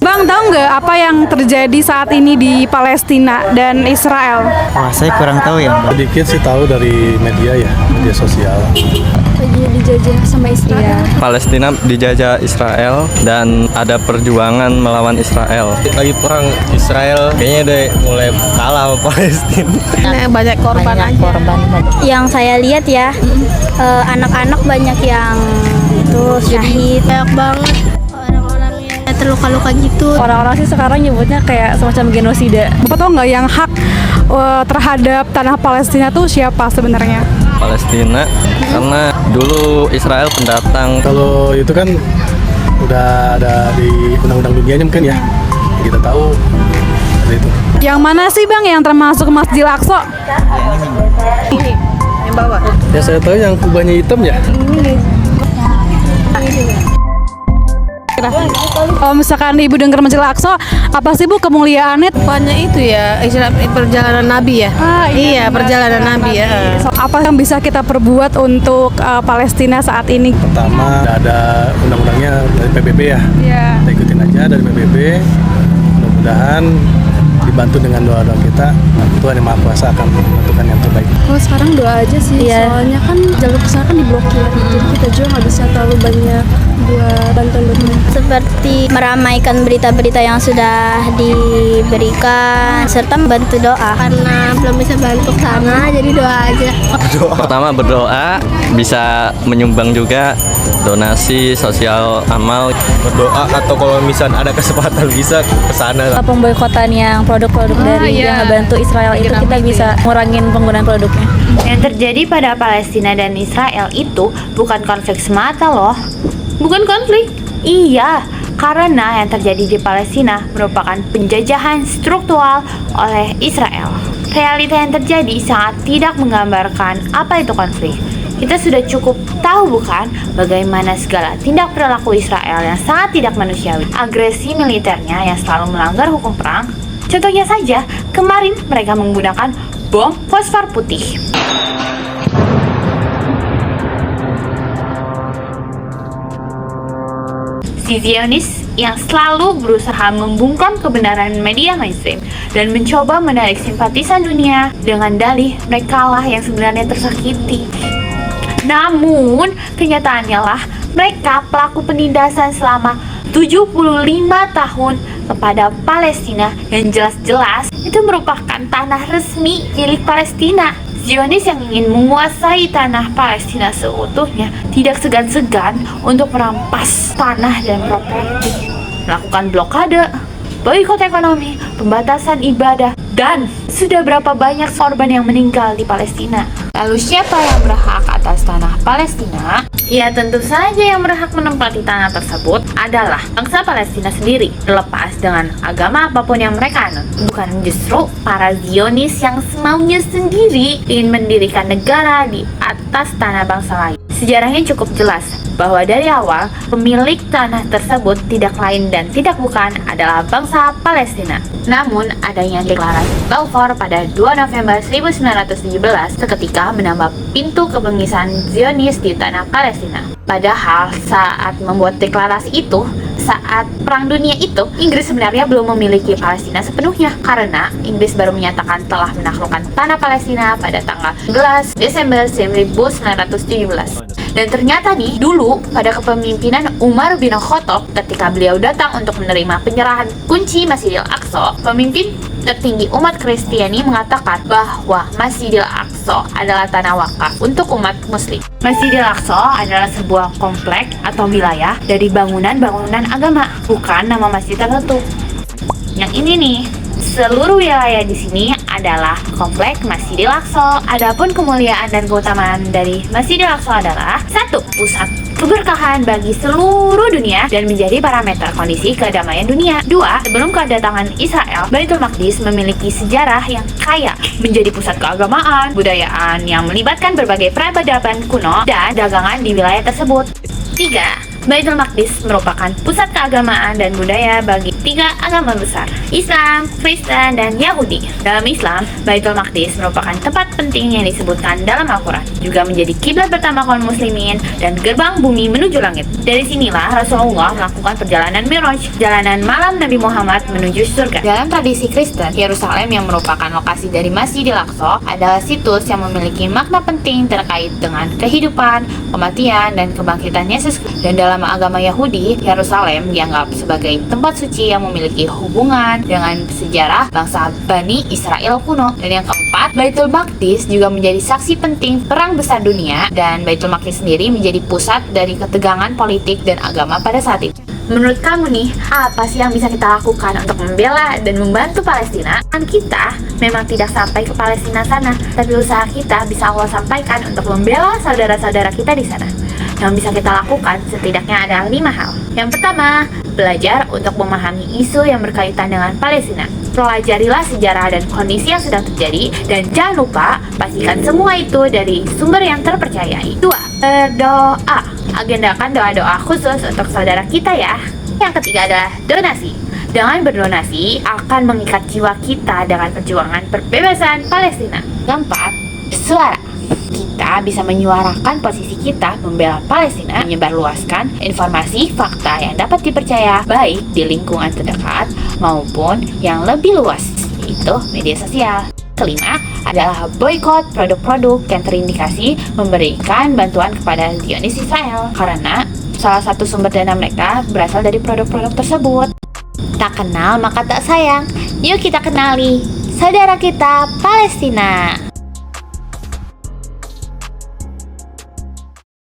Bang, tahu nggak apa yang terjadi saat ini di Palestina dan Israel? Wah, saya kurang tahu ya, Mbak. Sedikit sih tahu dari media ya, media sosial. Lagi dijajah sama Israel. Palestina dijajah Israel dan ada perjuangan melawan Israel. Lagi perang Israel, kayaknya udah mulai kalah sama Palestina. Banyak korban aja. Yang saya lihat ya, anak-anak banyak yang itu syahid. Banyak banget orang-orang yang terluka-luka gitu. Orang-orang sih sekarang nyebutnya kayak semacam genosida. Bapak tahu nggak yang hak terhadap tanah Palestina tuh siapa sebenarnya? Palestina karena dulu Israel pendatang. Kalau itu kan udah ada di undang-undang dunianya mungkin ya. Kita tahu seperti itu. Yang mana sih Bang yang termasuk Masjidil Aqsa? Ini yang bawah. Ya saya tahu yang kubahnya hitam ya. Kalau misalkan Ibu dengar Masjidil Aqsa, apa sih Bu kemuliaannya? Pokoknya itu ya, perjalanan Nabi ya. Iya, perjalanan Nabi ya. Apa yang bisa kita perbuat untuk Palestina saat ini? Pertama ada undang-undangnya dari PBB ya. Iya. Kita ikutin aja dari PBB. Mudah-mudahan dibantu dengan doa-doa kita, Tuhan Yang Maha Kuasa akan menentukan yang terbaik. Kalau sekarang doa aja sih, soalnya kan jalur kesana kan diblokir, jadi kita juga nggak bisa terlalu banyak buat bantuan. Seperti meramaikan berita-berita yang sudah diberikan serta membantu doa. Karena belum bisa bantu sana, jadi doa aja. Pertama berdoa, bisa menyumbang juga donasi sosial amal. Berdoa atau kalau misalnya ada kesempatan bisa ke sana. Pemboikotan yang produk-produk dari yang ngebantu Israel itu kita bisa ngurangin penggunaan produknya. Yang terjadi pada Palestina dan Israel itu bukan konflik semata loh. Bukan konflik. Iya, karena yang terjadi di Palestina merupakan penjajahan struktural oleh Israel. Realita yang terjadi sangat tidak menggambarkan apa itu konflik. Kita sudah cukup tahu bukan bagaimana segala tindak perilaku Israel yang sangat tidak manusiawi. Agresi militernya yang selalu melanggar hukum perang. Contohnya saja, kemarin mereka menggunakan bom fosfor putih. Si Zionis yang selalu berusaha membungkam kebenaran media mainstream dan mencoba menarik simpatisan dunia dengan dalih merekalah yang sebenarnya tersakiti. Namun, kenyataannya lah mereka pelaku penindasan selama 75 tahun kepada Palestina yang jelas-jelas itu merupakan tanah resmi milik Palestina. Zionis yang ingin menguasai tanah Palestina seutuhnya tidak segan-segan untuk merampas tanah dan properti, melakukan blokade, boikot ekonomi, pembatasan ibadah, dan sudah berapa banyak korban yang meninggal di Palestina. Lalu siapa yang berhak atas tanah Palestina? Ya tentu saja yang berhak menempati tanah tersebut adalah bangsa Palestina sendiri, terlepas dengan agama apapun yang mereka anut. Bukan justru para Zionis yang semaunya sendiri ingin mendirikan negara di atas tanah bangsa lain. Sejarahnya cukup jelas bahwa dari awal pemilik tanah tersebut tidak lain dan tidak bukan adalah bangsa Palestina. Namun adanya deklarasi Balfour pada 2 November 1917 seketika menambah pintu kebangkitan Zionis di tanah Palestina. Padahal saat membuat deklarasi itu, saat Perang Dunia itu, Inggris sebenarnya belum memiliki Palestina sepenuhnya karena Inggris baru menyatakan telah menaklukkan tanah Palestina pada tanggal 11 Desember 1917. Dan ternyata nih, dulu pada kepemimpinan Umar bin Khattab ketika beliau datang untuk menerima penyerahan kunci Masjidil Aqsa, pemimpin tertinggi umat Kristiani mengatakan bahwa Masjidil Aqsa adalah tanah wakaf untuk umat muslim. Masjidil Aqsa adalah sebuah komplek atau wilayah dari bangunan-bangunan agama, bukan nama masjid tertentu. Yang ini nih, seluruh wilayah di sini adalah komplek Masjidil Aqsa. Adapun kemuliaan dan keutamaan dari Masjidil Aqsa adalah 1. Pusat keberkahan bagi seluruh dunia dan menjadi parameter kondisi kedamaian dunia. 2. Sebelum kedatangan Israel, Baitul Maqdis memiliki sejarah yang kaya, menjadi pusat keagamaan, budayaan yang melibatkan berbagai peradaban kuno dan dagangan di wilayah tersebut. 3. Baitul Maqdis merupakan pusat keagamaan dan budaya bagi 3 agama besar, Islam, Kristen, dan Yahudi. Dalam Islam, Baitul Maqdis merupakan tempat penting yang disebutkan dalam Al-Quran, juga menjadi kiblat pertama kaum muslimin dan gerbang bumi menuju langit. Dari sinilah Rasulullah melakukan perjalanan Mi'raj, jalanan malam Nabi Muhammad menuju surga. Dalam tradisi Kristen, Yerusalem yang merupakan lokasi dari Masjidil Aqsa adalah situs yang memiliki makna penting terkait dengan kehidupan, kematian, dan kebangkitan Yesus. Dan dalam agama Yahudi, Yerusalem dianggap sebagai tempat suci yang memiliki hubungan dengan sejarah bangsa Bani Israel kuno. Dan yang keempat, Baitul Maqdis juga menjadi saksi penting perang besar dunia, dan Baitul Maqdis sendiri menjadi pusat dari ketegangan politik dan agama pada saat itu. Menurut kamu nih, apa sih yang bisa kita lakukan untuk membela dan membantu Palestina? Kan kita memang tidak sampai ke Palestina sana, tapi usaha kita bisa Allah sampaikan untuk membela saudara-saudara kita di sana. Yang bisa kita lakukan setidaknya ada 5 hal. Yang pertama, belajar untuk memahami isu yang berkaitan dengan Palestina. Pelajarilah sejarah dan kondisi yang sedang terjadi, dan jangan lupa pastikan semua itu dari sumber yang terpercayai. 2. Berdoa. Agendakan doa-doa khusus untuk saudara kita ya. Yang ketiga adalah donasi. Dengan berdonasi akan mengikat jiwa kita dengan perjuangan perbebasan Palestina. Keempat, bersuara. Kita bisa menyuarakan posisi kita membela Palestina, menyebarluaskan informasi fakta yang dapat dipercaya baik di lingkungan terdekat maupun yang lebih luas, yaitu media sosial. Kelima adalah boykot produk-produk yang terindikasi memberikan bantuan kepada Zionis Israel, karena salah satu sumber dana mereka berasal dari produk-produk tersebut. Tak kenal maka tak sayang. Yuk kita kenali saudara kita Palestina.